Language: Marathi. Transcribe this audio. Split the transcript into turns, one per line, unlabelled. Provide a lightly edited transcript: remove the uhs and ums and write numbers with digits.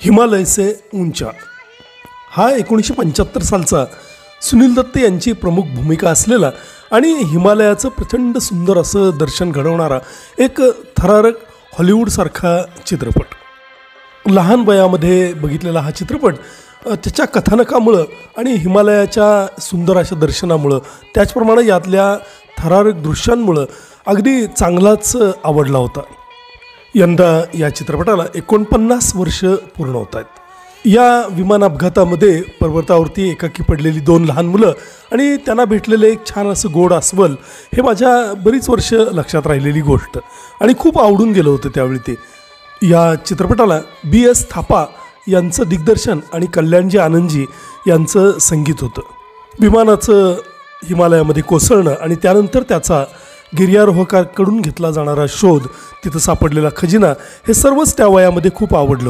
हिमालय से ऊंचा हा 1975 सालचा सुनील दत्त यांची प्रमुख भूमिका असलेला आणि हिमालयाचं प्रचंड सुंदर असं दर्शन घडवणारा एक थरारक हॉलिवूडसारखा चित्रपट। लहान वयामध्ये बघितलेला हा चित्रपट त्याच्या कथानकामुळं आणि हिमालयाच्या सुंदर अशा दर्शनामुळं त्याचप्रमाणे यातल्या थरारक दृश्यांमुळं अगदी चांगलाच आवडला होता। यंदा या चित्रपटाला 49 वर्ष पूर्ण होत आहेत। या विमान अपघातामध्ये पर्वतावरती एकाकी पडलेली 2 लहान मुलं आणि त्यांना भेटलेले एक छान असं गोड अस्वल हे माझ्या बरीच वर्ष लक्षात राहिलेली गोष्ट आणि खूप आवडून गेलं होतं त्यावेळी ते। या चित्रपटाला BS थापा यांचं दिग्दर्शन आणि कल्याणजी आनंदजी यांचं संगीत होतं। विमानाचं हिमालयामध्ये कोसळणं आणि त्यानंतर त्याचा गिर्यारोहकाकडून घेतला जाणारा शोध, तिथं सापडलेला खजिना हे सर्वच त्या वयामध्ये खूप आवडलं।